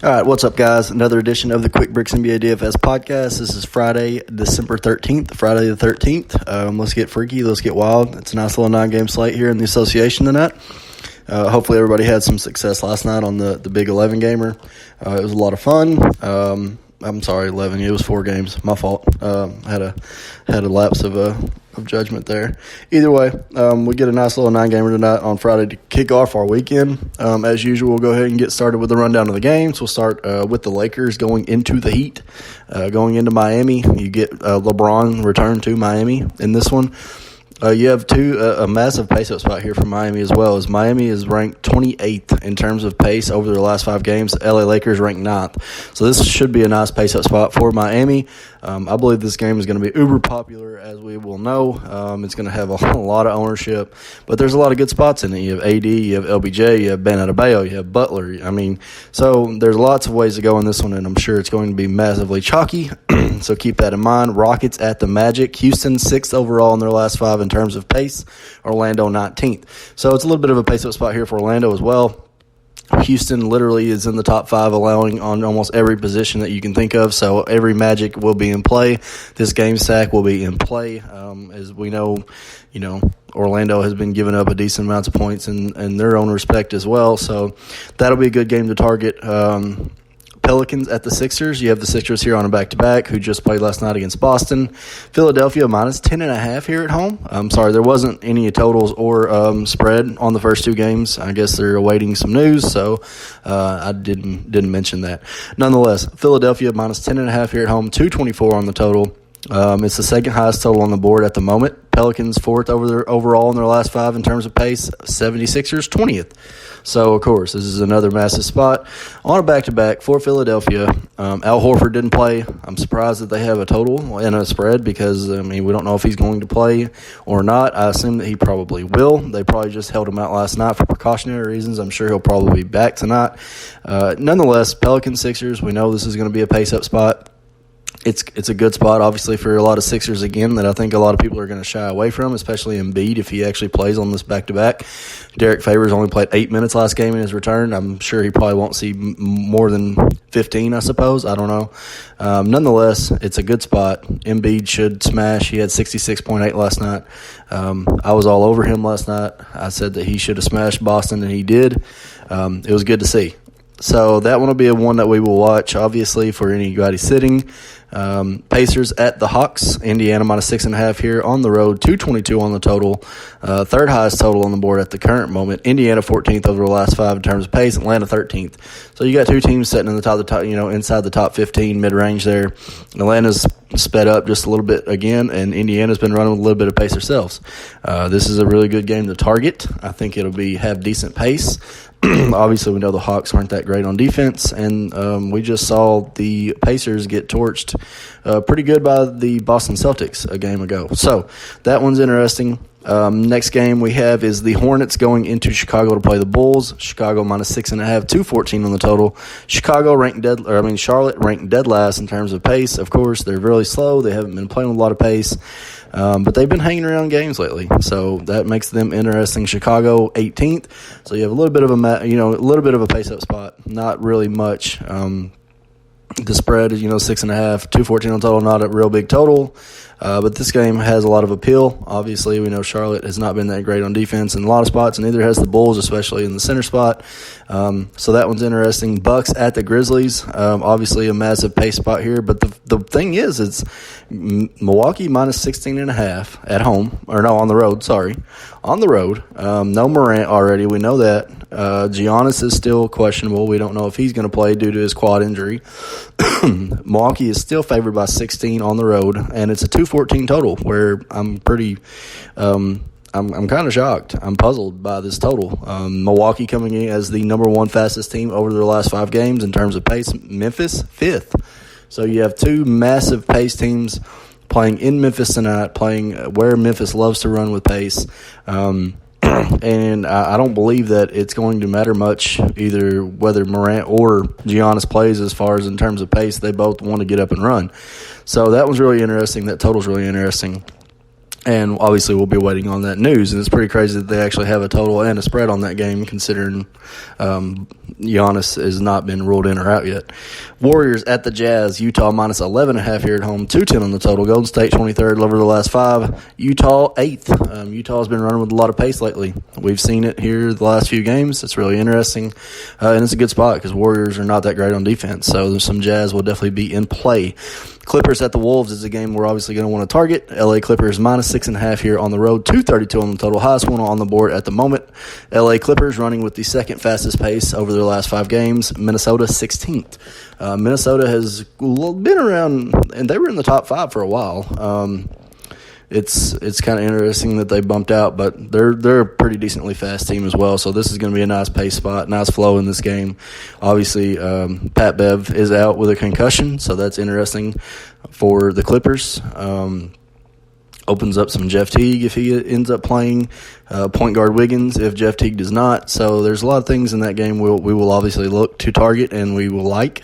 All right, what's up, guys? Another edition of the Quick Bricks NBA DFS podcast. This is Friday, December 13th, Friday the 13th. Let's get freaky. Let's get wild. It's a nice little 9-game slate here in the association tonight. Hopefully everybody had some success last night on the big 11-gamer. It was a lot of fun. I'm sorry, 11. It was 4 games. My fault. Had a lapse of judgment there. Either way, we get a nice little 9-gamer tonight on Friday to kick off our weekend. As usual, we'll go ahead and get started with the rundown of the games. We'll start with the Lakers going into the Heat, going into Miami. You get LeBron return to Miami in this one. You have a massive pace-up spot here for Miami as well, as Miami is ranked 28th in terms of pace over their last 5 games. LA Lakers ranked 9th. So this should be a nice pace-up spot for Miami. I believe this game is going to be uber popular, as we will know. It's going to have a lot of ownership, but there's a lot of good spots in it. You have AD, you have LBJ, you have Ben Adebayo, you have Butler. So there's lots of ways to go in this one, and I'm sure it's going to be massively chalky. So keep that in mind. Rockets at the Magic. Houston 6th overall in their last 5 in terms of pace. Orlando 19th. So it's a little bit of a pace-up spot here for Orlando as well. Houston literally is in the top 5, allowing on almost every position that you can think of. So every Magic will be in play. This game stack will be in play. As we know, Orlando has been giving up a decent amount of points in their own respect as well. So that'll be a good game to target. Pelicans at the Sixers. You have the Sixers here on a back-to-back, who just played last night against Boston. Philadelphia minus 10.5 here at home. I'm sorry, there wasn't any totals or spread on the first 2 games. I guess they're awaiting some news, so I didn't mention that. Nonetheless, Philadelphia minus 10.5 here at home, 224 on the total. It's the second highest total on the board at the moment. Pelicans 4th overall in their last 5 in terms of pace. 76ers 20th. So, of course, this is another massive spot. On a back-to-back for Philadelphia, Al Horford didn't play. I'm surprised that they have a total and a spread because, we don't know if he's going to play or not. I assume that he probably will. They probably just held him out last night for precautionary reasons. I'm sure he'll probably be back tonight. Nonetheless, Pelicans, Sixers, we know this is going to be a pace-up spot. It's a good spot, obviously, for a lot of Sixers, again, that I think a lot of people are going to shy away from, especially Embiid if he actually plays on this back-to-back. Derek Favors only played 8 minutes last game in his return. I'm sure he probably won't see more than 15, I suppose. I don't know. Nonetheless, it's a good spot. Embiid should smash. He had 66.8 last night. I was all over him last night. I said that he should have smashed Boston, and he did. It was good to see. So that one will be one that we will watch, obviously, for anybody sitting. Pacers at the Hawks. Indiana minus 6.5 here on the road. 222 on the total. Third highest total on the board at the current moment. Indiana 14th over the last 5 in terms of pace. Atlanta 13th. So you got 2 teams sitting in the top, inside the top 15 mid-range there. Atlanta's sped up just a little bit again, and Indiana's been running with a little bit of pace themselves. This is a really good game to target. I think it'll have decent pace. Obviously, we know the Hawks aren't that great on defense, and we just saw the Pacers get torched pretty good by the Boston Celtics a game ago. So that one's interesting. Next game we have is the Hornets going into Chicago to play the Bulls. Chicago minus 6.5, 214 on the total. Charlotte ranked dead last in terms of pace. Of course, they're really slow. They haven't been playing with a lot of pace. But they've been hanging around games lately, so that makes them interesting. Chicago 18th, so you have a little bit of a pace-up spot. Not really much. The spread is 6.5, 214 on total. Not a real big total. But this game has a lot of appeal. Obviously, we know Charlotte has not been that great on defense in a lot of spots, and neither has the Bulls, especially in the center spot. So that one's interesting. Bucks at the Grizzlies. Obviously, a massive pace spot here. But the thing is, it's Milwaukee minus 16.5 at home. Or no, on the road, sorry. On the road. No Morant already. We know that. Giannis is still questionable. We don't know if he's going to play due to his quad injury. Milwaukee is still favored by 16 on the road, and it's a 214 total, where I'm pretty I'm kind of shocked. I'm puzzled by this total. Milwaukee coming in as the number 1 fastest team over their last 5 games in terms of pace. Memphis 5th. So you have 2 massive pace teams playing in Memphis tonight, playing where Memphis loves to run with pace. And I don't believe that it's going to matter much either whether Morant or Giannis plays as far as in terms of pace. They both want to get up and run. So that was really interesting. That total's really interesting. And obviously we'll be waiting on that news. And it's pretty crazy that they actually have a total and a spread on that game, considering Giannis has not been ruled in or out yet. Warriors at the Jazz. Utah minus 11.5 here at home. 210 on the total. Golden State 23rd over the last 5. Utah 8th. Utah's been running with a lot of pace lately. We've seen it here the last few games. It's really interesting. And it's a good spot because Warriors are not that great on defense. So there's some Jazz will definitely be in play. Clippers at the Wolves is a game we're obviously going to want to target. LA Clippers minus 6.5 here on the road. 232 on the total. Highest one on the board at the moment. LA Clippers running with the second fastest pace over their last 5 games. Minnesota 16th. Minnesota has been around, and they were in the top 5 for a while. It's kind of interesting that they bumped out, but they're a pretty decently fast team as well. So this is going to be a nice pace spot, nice flow in this game. Obviously, Pat Bev is out with a concussion, so that's interesting for the Clippers. Opens up some Jeff Teague if he ends up playing, point guard Wiggins if Jeff Teague does not. So there's a lot of things in that game we will obviously look to target and we will like.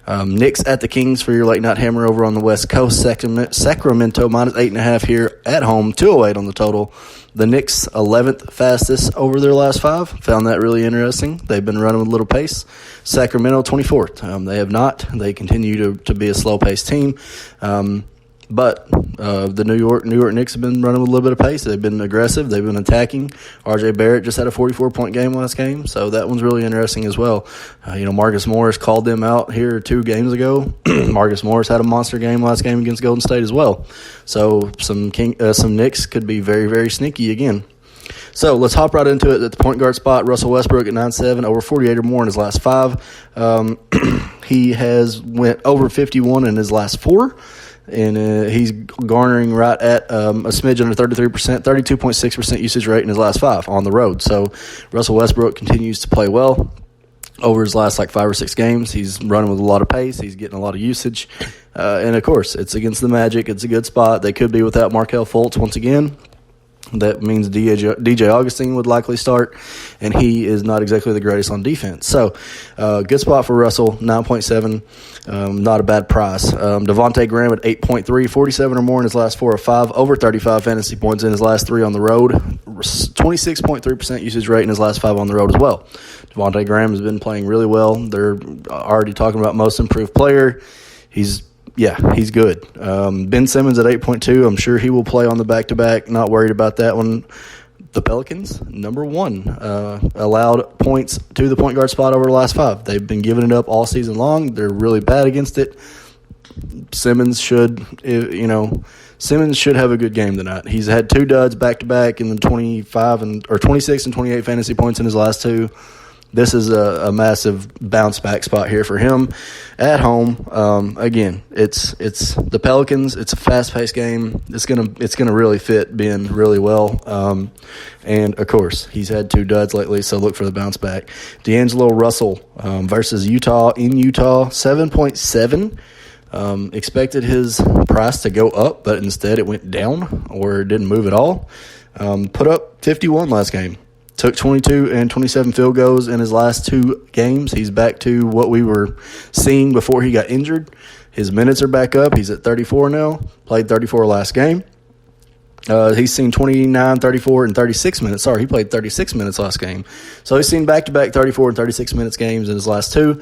Knicks at the Kings for your late night hammer over on the West Coast. Sacramento minus 8.5 here at home, 208 on the total. The Knicks 11th fastest over their last 5. Found that really interesting. They've been running with a little pace. Sacramento 24th. They have not. They continue to be a slow-paced team. But the New York Knicks have been running with a little bit of pace. They've been aggressive. They've been attacking. R.J. Barrett just had a 44-point game last game, so that one's really interesting as well. Marcus Morris called them out here 2 games ago. Marcus Morris had a monster game last game against Golden State as well. So some Knicks could be very, very sneaky again. So let's hop right into it at the point guard spot. Russell Westbrook at 9.7, over 48 or more in his last 5. He has went over 51 in his last 4. And he's garnering right at a smidge under 33%, 32.6% usage rate in his last 5 on the road. So Russell Westbrook continues to play well over his last 5 or 6 games. He's running with a lot of pace. He's getting a lot of usage. And, of course, it's against the Magic. It's a good spot. They could be without Markelle Fultz once again. That means DJ Augustine would likely start, and he is not exactly the greatest on defense. So, good spot for Russell, 9.7, not a bad price. Devontae Graham at 8.3, 47 or more in his last 4 or 5, over 35 fantasy points in his last 3 on the road, 26.3% usage rate in his last 5 on the road as well. Devontae Graham has been playing really well. They're already talking about most improved player. He's good. Ben Simmons at 8.2. I'm sure he will play on the back-to-back. Not worried about that one. The Pelicans, number 1, allowed points to the point guard spot over the last 5. They've been giving it up all season long. They're really bad against it. Simmons should have a good game tonight. He's had 2 duds back-to-back in the 26 and 28 fantasy points in his last 2. This is a massive bounce-back spot here for him at home. Again, it's the Pelicans. It's a fast-paced game. It's gonna really fit Ben really well. And, of course, he's had 2 duds lately, so look for the bounce-back. D'Angelo Russell versus Utah in Utah, 7.7. Expected his price to go up, but instead it went down or didn't move at all. Put up 51 last game. Took 22 and 27 field goals in his last 2 games. He's back to what we were seeing before he got injured. His minutes are back up. He's at 34 now. Played 34 last game. He's seen 29, 34, and 36 minutes. Sorry, he played 36 minutes last game. So he's seen back-to-back 34 and 36 minutes games in his last 2.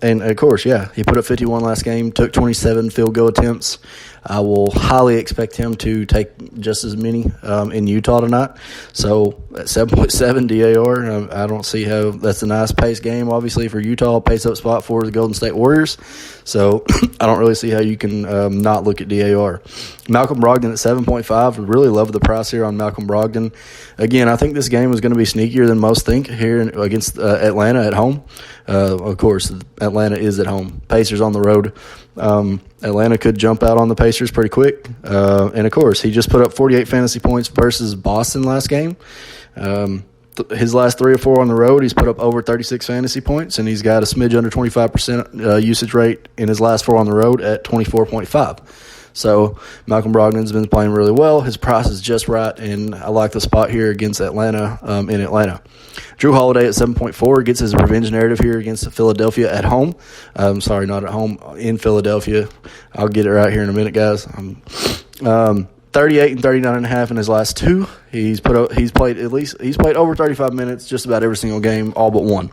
And, of course, he put up 51 last game, took 27 field goal attempts. I will highly expect him to take just as many in Utah tonight. So at 7.7 DAR, I don't see how that's a nice pace game, obviously, for Utah, pace-up spot for the Golden State Warriors. So I don't really see how you can not look at DAR. Malcolm Brogdon at 7.5. Really love the price here on Malcolm Brogdon. Again, I think this game is going to be sneakier than most think here against Atlanta at home. Of course, Atlanta is at home. Pacers on the road. Atlanta could jump out on the Pacers pretty quick. And, of course, he just put up 48 fantasy points versus Boston last game. His last 3 or 4 on the road, he's put up over 36 fantasy points, and he's got a smidge under 25% usage rate in his last 4 on the road at 24.5. So Malcolm Brogdon's been playing really well. His price is just right, and I like the spot here against Atlanta in Atlanta. Drew Holiday at 7.4 gets his revenge narrative here against Philadelphia at home. Sorry, not at home, in Philadelphia. I'll get it right here in a minute, guys. 38 and 39.5 in his last two. He's played over 35 minutes just about every single game, all but one.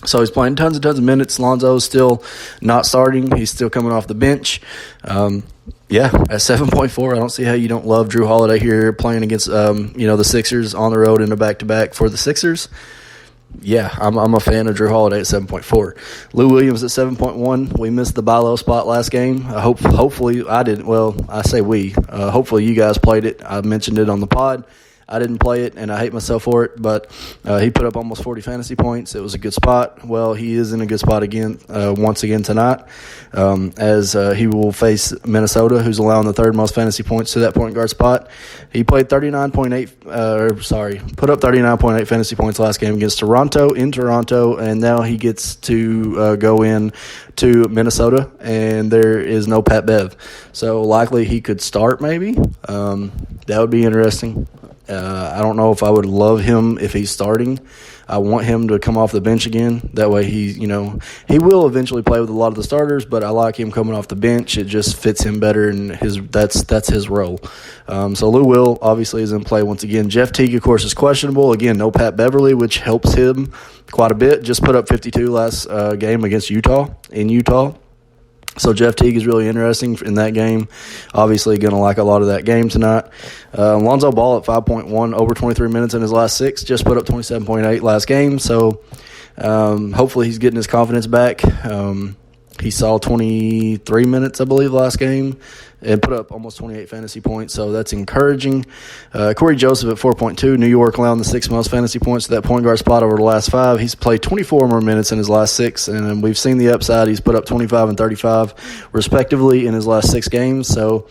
So he's playing tons and tons of minutes. Lonzo's still not starting. He's still coming off the bench. At 7.4, I don't see how you don't love Drew Holiday here playing against the Sixers on the road in a back-to-back for the Sixers. Yeah, I'm a fan of Drew Holiday at 7.4. Lou Williams at 7.1. We missed the buy low spot last game. Hopefully I didn't. Well, I say we. Hopefully you guys played it. I mentioned it on the pod. I didn't play it, and I hate myself for it, but he put up almost 40 fantasy points. It was a good spot. Well, he is in a good spot once again tonight, as he will face Minnesota, who's allowing the third most fantasy points to that point guard spot. He played put up 39.8 fantasy points last game against Toronto, and now he gets to go in to Minnesota, and there is no Pat Bev. So likely he could start maybe. That would be interesting. I don't know if I would love him if he's starting. I want him to come off the bench again. That way he will eventually play with a lot of the starters, but I like him coming off the bench. It just fits him better, and that's his role. So Lou Will obviously is in play once again. Jeff Teague, of course, is questionable. Again, no Pat Beverly, which helps him quite a bit. Just put up 52 last game against Utah. So Jeff Teague is really interesting in that game. Obviously going to like a lot of that game tonight. Lonzo Ball at 5.1, over 23 minutes in his last six. Just put up 27.8 last game. So hopefully he's getting his confidence back. He saw 23 minutes, I believe, last game and put up almost 28 fantasy points, so that's encouraging. Corey Joseph at 4.2, New York allowing the sixth most fantasy points to that point guard spot over the last five. He's played 24 more minutes in his last six, and we've seen the upside. He's put up 25 and 35, respectively, in his last six games, so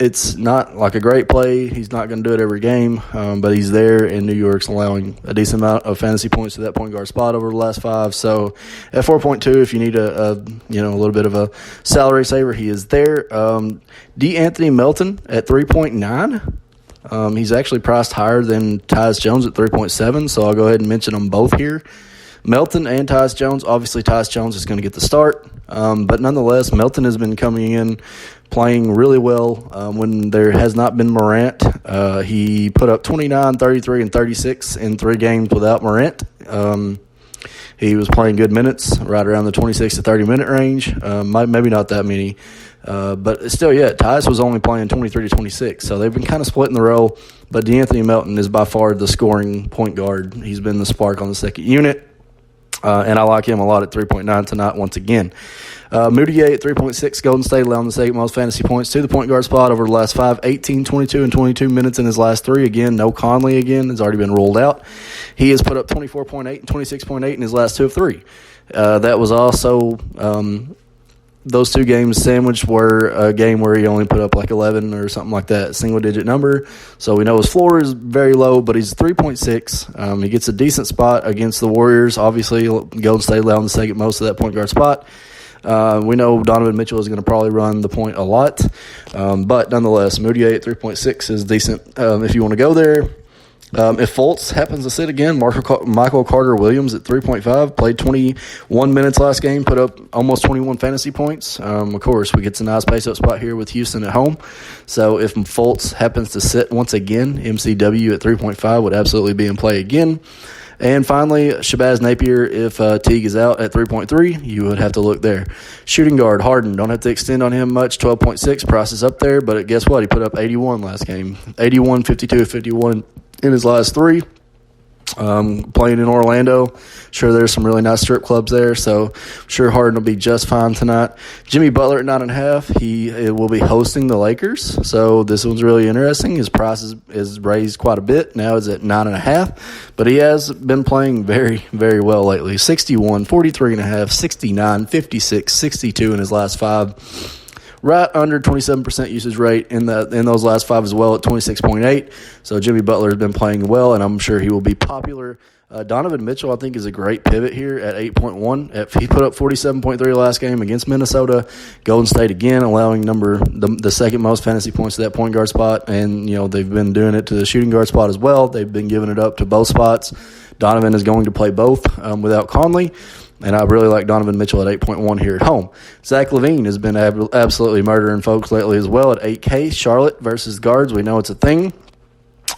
it's not like a great play. He's not going to do it every game, but he's there, and New York's allowing a decent amount of fantasy points to that point guard spot over the last five. So at 4.2, if you need a little bit of a salary saver, he is there. Anthony Melton at 3.9. He's actually priced higher than Tyus Jones at 3.7, so I'll go ahead and mention them both here. Melton and Tyus Jones. Obviously, Tyus Jones is going to get the start, but nonetheless, Melton has been coming in playing really well when there has not been Morant. He put up 29, 33, and 36 in 3 games without Morant. He was playing good minutes, right around the 26 to 30-minute range. Maybe not that many. But still, Tyus was only playing 23 to 26, so they've been kind of splitting the role. But DeAnthony Melton is by far the scoring point guard. He's been the spark on the second unit. And I like him a lot at 3.9 tonight once again. Moutier at 3.6, Golden State allowing the second most fantasy points to the point guard spot over the last 5, 18, 22, and 22 minutes in his last 3. Again, no Conley again. Has already been ruled out. He has put up 24.8 and 26.8 in his last 2 of 3. That was also those 2 games sandwiched were a game where he only put up like 11 or something like that, single-digit number. So we know his floor is very low, but he's 3.6. He gets a decent spot against the Warriors. Obviously, Golden State allowing the second most of that point guard spot. We know Donovan Mitchell is going to probably run the point a lot. But nonetheless, Moutier at 3.6 is decent if you want to go there. If Fultz happens to sit again, Michael Carter-Williams at 3.5, played 21 minutes last game, put up almost 21 fantasy points. Of course, we get a nice pace-up spot here with Houston at home. So if Fultz happens to sit once again, MCW at 3.5 would absolutely be in play again. And finally, Shabazz Napier, if Teague is out at 3.3, you would have to look there. Shooting guard, Harden, don't have to extend on him much, 12.6, price is up there, but guess what? He put up 81 last game, 81, 52, 51 in his last 3. Playing in Orlando. Sure, there's some really nice strip clubs there, so I'm sure Harden will be just fine tonight. Jimmy Butler at 9.5. He will be hosting the Lakers, so this one's really interesting. His price is raised quite a bit. Now it's at 9.5, but he has been playing very, very well lately. 61, 43.5, 69, 56, 62 in his last 5. Right under 27% usage rate in those last 5 as well at 26.8. So Jimmy Butler has been playing well, and I'm sure he will be popular Donovan Mitchell, I think, is a great pivot here at 8.1. He put up 47.3 last game against Minnesota. Golden State, again, allowing the second most fantasy points to that point guard spot. And, they've been doing it to the shooting guard spot as well. They've been giving it up to both spots. Donovan is going to play both without Conley. And I really like Donovan Mitchell at 8.1 here at home. Zach LaVine has been absolutely murdering folks lately as well at 8K. Charlotte versus guards, we know it's a thing.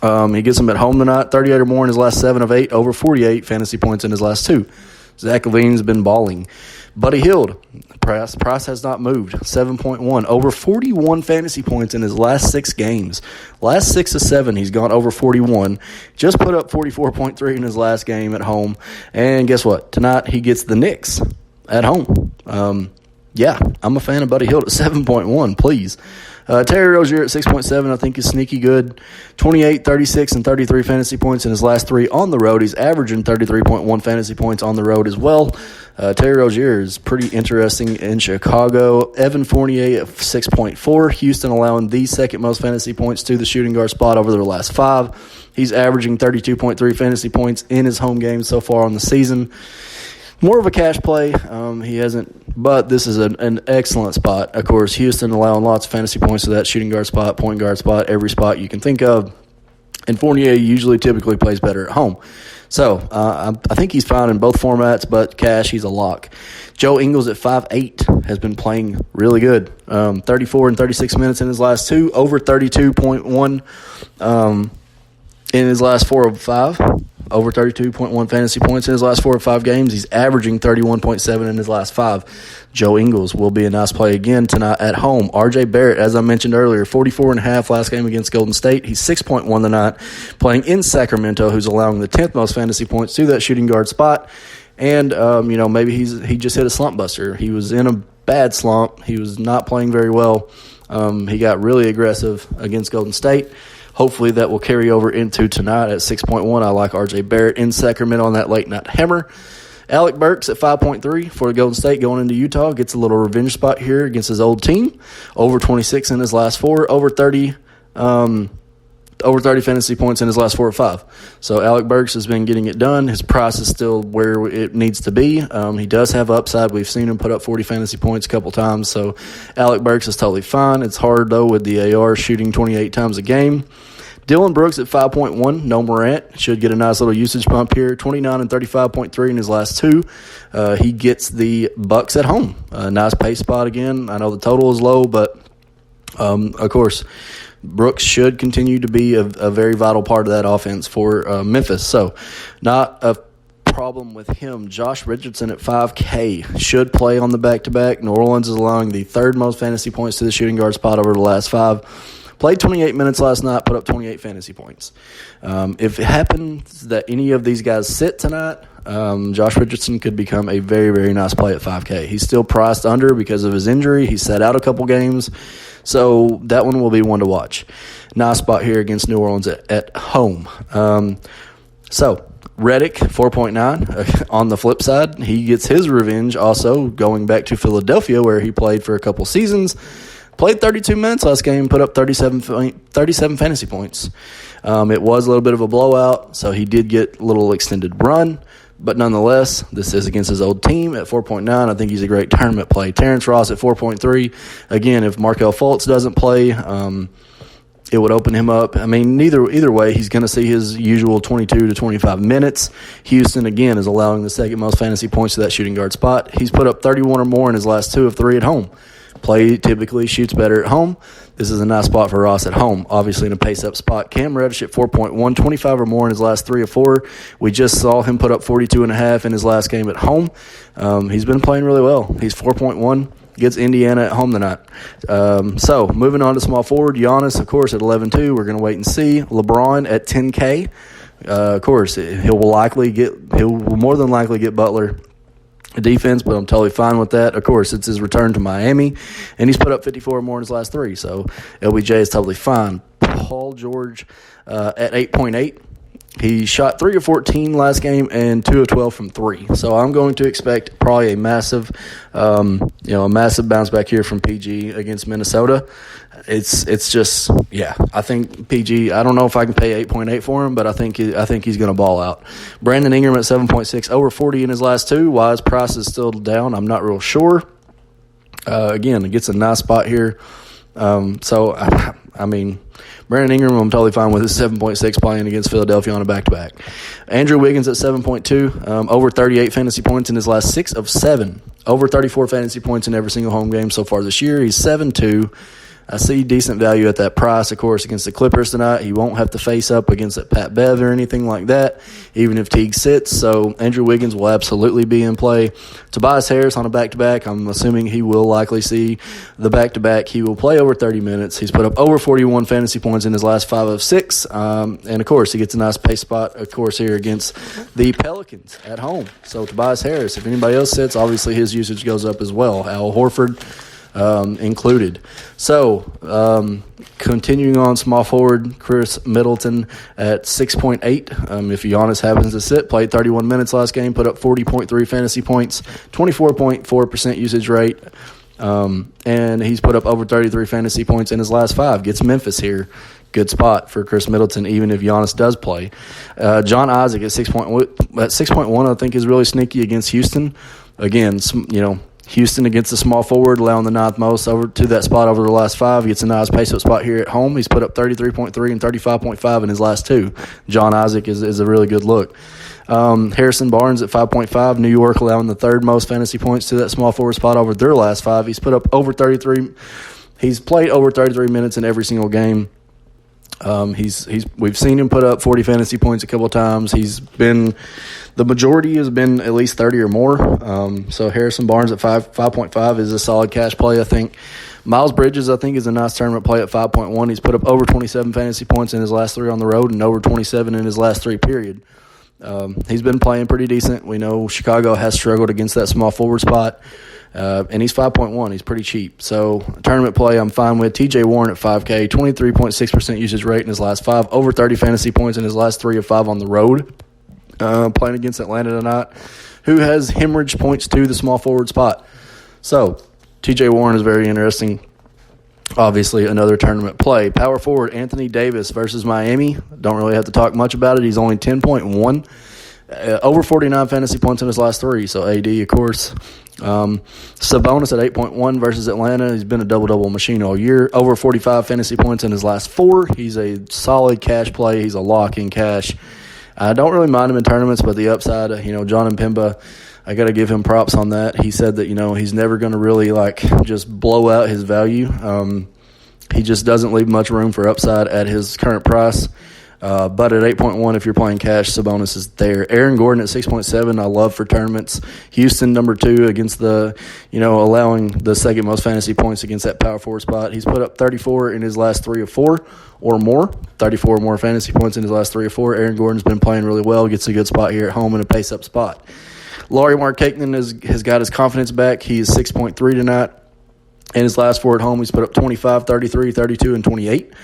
He gets them at home tonight, 38 or more in his last 7 of 8, over 48 fantasy points in his last 2. Zach LaVine's been balling. Buddy Hield, price has not moved, 7.1, over 41 fantasy points in his last 6 games. Last 6 of 7, he's gone over 41. Just put up 44.3 in his last game at home. And guess what? Tonight he gets the Knicks at home. Yeah, I'm a fan of Buddy Hield at 7.1, please. Terry Rozier at 6.7, I think is sneaky good. 28, 36, and 33 fantasy points in his last 3 on the road. He's averaging 33.1 fantasy points on the road as well. Terry Rozier is pretty interesting in Chicago. Evan Fournier at 6.4. Houston allowing the second most fantasy points to the shooting guard spot over their last 5. He's averaging 32.3 fantasy points in his home games so far on the season. More of a cash play. He hasn't, but this is an excellent spot. Of course, Houston allowing lots of fantasy points to that shooting guard spot, point guard spot, every spot you can think of. And Fournier typically plays better at home. So I think he's fine in both formats, but cash, he's a lock. Joe Ingles at 5'8" has been playing really good. 34 and 36 minutes in his last 2, over 32.1 in his last 4 of 5. Over 32.1 fantasy points in his last 4 or 5 games. He's averaging 31.7 in his last 5. Joe Ingles will be a nice play again tonight at home. RJ Barrett, as I mentioned earlier, 44.5 last game against Golden State. He's 6.1 tonight, playing in Sacramento, who's allowing the 10th most fantasy points to that shooting guard spot. And, maybe he just hit a slump buster. He was in a bad slump. He was not playing very well. He got really aggressive against Golden State. Hopefully that will carry over into tonight at 6.1. I like RJ Barrett in Sacramento on that late night hammer. Alec Burks at 5.3 for Golden State going into Utah. Gets a little revenge spot here against his old team. Over 26 in his last 4. Over 30 fantasy points in his last 4 or 5. So Alec Burks has been getting it done. His price is still where it needs to be. He does have upside. We've seen him put up 40 fantasy points a couple times. So Alec Burks is totally fine. It's hard, though, with the AR shooting 28 times a game. Dylan Brooks at 5.1. No Morant. Should get a nice little usage bump here. 29 and 35.3 in his last 2. He gets the Bucks at home. Nice pace spot again. I know the total is low, but, of course, Brooks should continue to be a very vital part of that offense for Memphis. So, not a problem with him. Josh Richardson at 5K should play on the back-to-back. New Orleans is allowing the 3rd most fantasy points to the shooting guard spot over the last 5. Played 28 minutes last night, put up 28 fantasy points. If it happens that any of these guys sit tonight, Josh Richardson could become a very, very nice play at 5K. He's still priced under because of his injury. He sat out a couple games. So that one will be one to watch. Nice spot here against New Orleans at home. So Redick, 4.9. On the flip side, he gets his revenge also going back to Philadelphia where he played for a couple seasons. Played 32 minutes last game, put up 37 fantasy points. It was a little bit of a blowout, so he did get a little extended run. But nonetheless, this is against his old team at 4.9. I think he's a great tournament play. Terrence Ross at 4.3. Again, if Markelle Fultz doesn't play, it would open him up. I mean, either way, he's going to see his usual 22 to 25 minutes. Houston, again, is allowing the 2nd most fantasy points to that shooting guard spot. He's put up 31 or more in his last 2 of 3 at home. Play typically shoots better at home. This is a nice spot for Ross at home. Obviously in a pace-up spot. Cam Reddish at 4.1, 25 or more in his last 3 or 4. We just saw him put up 42.5 in his last game at home. He's been playing really well. He's 4.1. Gets Indiana at home tonight. So moving on to small forward. Giannis, of course, at 11.2. We're going to wait and see. LeBron at 10K. Of course, he'll more than likely get Butler defense, but I'm totally fine with that. Of course, it's his return to Miami, and he's put up 54 or more in his last 3, so LBJ is totally fine. Paul George at 8.8. He shot 3 of 14 last game and 2 of 12 from 3. So I'm going to expect probably a massive bounce back here from PG against Minnesota. It's just, I think PG, I don't know if I can pay 8.8 for him, but I think he's going to ball out. Brandon Ingram at 7.6, over 40 in his last 2. Why his price is still down, I'm not real sure. Again, it gets a nice spot here. Brandon Ingram, I'm totally fine with his 7.6 playing against Philadelphia on a back-to-back. Andrew Wiggins at 7.2, over 38 fantasy points in his last 6 of 7. Over 34 fantasy points in every single home game so far this year. He's 7.2. I see decent value at that price, of course, against the Clippers tonight. He won't have to face up against that Pat Bev or anything like that, even if Teague sits. So Andrew Wiggins will absolutely be in play. Tobias Harris on a back-to-back. I'm assuming he will likely see the back-to-back. He will play over 30 minutes. He's put up over 41 fantasy points in his last 5 of 6. And, of course, he gets a nice pace spot, of course, here against the Pelicans at home. So Tobias Harris, if anybody else sits, obviously his usage goes up as well. Al Horford included. So, continuing on, small forward Chris Middleton at 6.8. If Giannis happens to sit, played 31 minutes last game, put up 40.3 fantasy points, 24.4% usage rate, and he's put up over 33 fantasy points in his last 5. Gets Memphis here. Good spot for Chris Middleton, even if Giannis does play. John Isaac at 6.1, I think is really sneaky against Houston. Again, Houston against the small forward, allowing the 9th most over to that spot over the last 5. Gets a nice pace-up spot here at home. He's put up 33.3 and 35.5 in his last 2. John Isaac is a really good look. Harrison Barnes at 5.5. New York allowing the 3rd most fantasy points to that small forward spot over their last 5. He's put up over 33. He's played over 33 minutes in every single game. We've seen him put up 40 fantasy points a couple of times. The majority has been at least 30 or more. So Harrison Barnes at 5.5 is a solid cash play, I think. Miles Bridges, I think, is a nice tournament play at 5.1. He's put up over 27 fantasy points in his last 3 on the road and over 27 in his last 3 period. He's been playing pretty decent. We know Chicago has struggled against that small forward spot. And he's 5.1. He's pretty cheap. So tournament play I'm fine with. TJ Warren at 5K, 23.6% usage rate in his last 5, over 30 fantasy points in his last 3 of 5 on the road. Playing against Atlanta tonight, who has hemorrhaged points to the small forward spot. So TJ Warren is very interesting. Obviously, another tournament play. Power forward Anthony Davis versus Miami. Don't really have to talk much about it. He's only 10.1. Over 49 fantasy points in his last 3, so AD, of course. Sabonis at 8.1 versus Atlanta. He's been a double-double machine all year. Over 45 fantasy points in his last 4. He's a solid cash play. He's a lock in cash. I don't really mind him in tournaments, but the upside, John Mpemba, I got to give him props on that. He said that, he's never going to really, just blow out his value. He just doesn't leave much room for upside at his current price. But at 8.1, if you're playing cash, Sabonis is there. Aaron Gordon at 6.7, I love for tournaments. Houston, number 2, against allowing the second most fantasy points against that power forward spot. He's put up 34 in his last 3 of 4 or more. 34 or more fantasy points in his last 3 or 4. Aaron Gordon's been playing really well, gets a good spot here at home in a pace-up spot. Laurie Markkanen has got his confidence back. He is 6.3 tonight. In his last 4 at home, he's put up 25, 33, 32, and 28.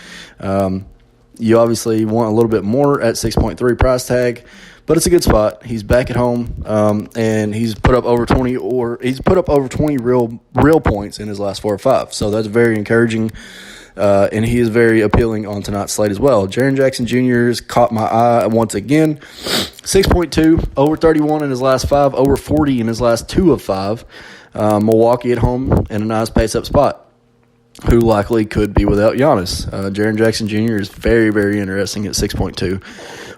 You obviously want a little bit more at 6.3 price tag, but it's a good spot. He's back at home, and he's put up over 20 real points in his last 4 or 5. So that's very encouraging, and he is very appealing on tonight's slate as well. Jaren Jackson Jr. has caught my eye once again. 6.2, over 31 in his last 5, over 40 in his last 2 of 5. Milwaukee at home in a nice pace-up spot. Who likely could be without Giannis. Jaren Jackson Jr. is very, very interesting at 6.2.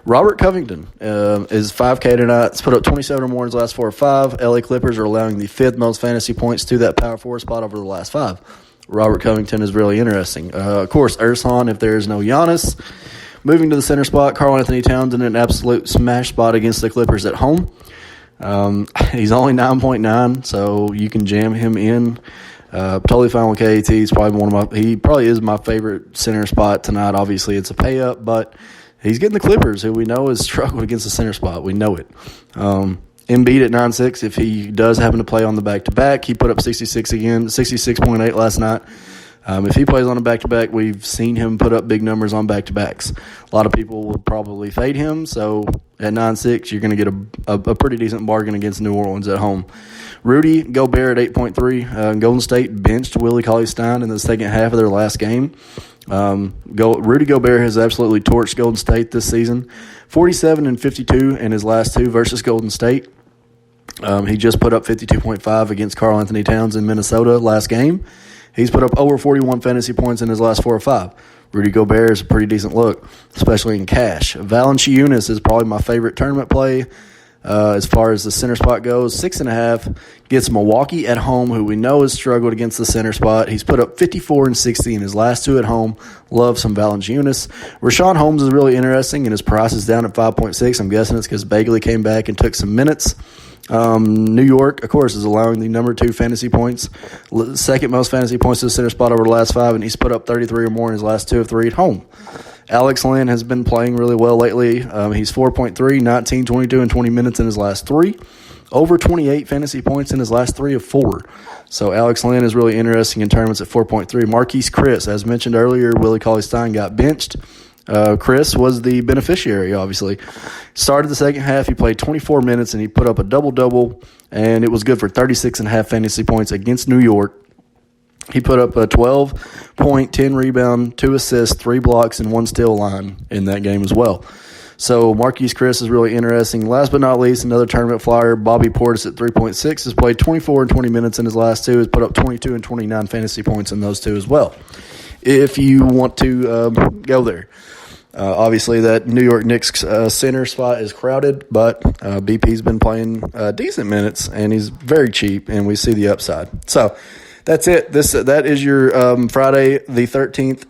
Robert Covington is 5K tonight. He's put up 27 or more in his last 4 or 5. LA Clippers are allowing the 5th most fantasy points to that power forward spot over the last 5. Robert Covington is really interesting. Of course, Ersan if there is no Giannis. Moving to the center spot, Karl Anthony Towns in an absolute smash spot against the Clippers at home. He's only 9.9, so you can jam him in. Totally fine with KAT. He's probably he probably is my favorite center spot tonight. Obviously, it's a pay up, but he's getting the Clippers, who we know has struggled against the center spot. We know it. Embiid at 9.6. If he does happen to play on the back-to-back, he put up 66 again, 66.8 last night. If he plays on a back-to-back, we've seen him put up big numbers on back-to-backs. A lot of people will probably fade him, so at 9.6, you're going to get a pretty decent bargain against New Orleans at home. Rudy Gobert at 8.3. Golden State benched Willie Cauley-Stein in the second half of their last game. Rudy Gobert has absolutely torched Golden State this season. 47 and 52 in his last two versus Golden State. He just put up 52.5 against Karl Anthony Towns in Minnesota last game. He's put up over 41 fantasy points in his last 4 or 5. Rudy Gobert is a pretty decent look, especially in cash. Valanciunas is probably my favorite tournament play as far as the center spot goes. 6.5 gets Milwaukee at home, who we know has struggled against the center spot. He's put up 54 and 60 in his last 2 at home. Love some Valanciunas. Rashawn Holmes is really interesting, and his price is down at 5.6. I'm guessing it's because Bagley came back and took some minutes. New York, of course, is allowing the number 2 fantasy points, second most fantasy points to the center spot over the last 5, and he's put up 33 or more in his last 2 of 3 at home. Alex Len has been playing really well lately. He's 4.3, 19, 22, and 20 minutes in his last 3. Over 28 fantasy points in his last 3 of 4. So Alex Len is really interesting in tournaments at 4.3. Marquise Chris, as mentioned earlier, Willie Cauley-Stein got benched. Chris was the beneficiary, obviously. Started the second half, he played 24 minutes, and he put up a double-double, and it was good for 36.5 fantasy points against New York. He put up a 12-point, 10 rebound, 2 assists, 3 blocks, and 1 steal line in that game as well. So Marquise Chris is really interesting. Last but not least, another tournament flyer, Bobby Portis at 3.6, has played 24 and 20 minutes in his last 2, has put up 22 and 29 fantasy points in those 2 as well, if you want to go there. Obviously, that New York Knicks center spot is crowded, but BP's been playing decent minutes, and he's very cheap, and we see the upside. So that's it. That is your Friday the 13th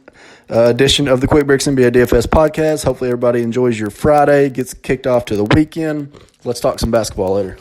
edition of the Quick Bricks NBA DFS podcast. Hopefully everybody enjoys your Friday, gets kicked off to the weekend. Let's talk some basketball later.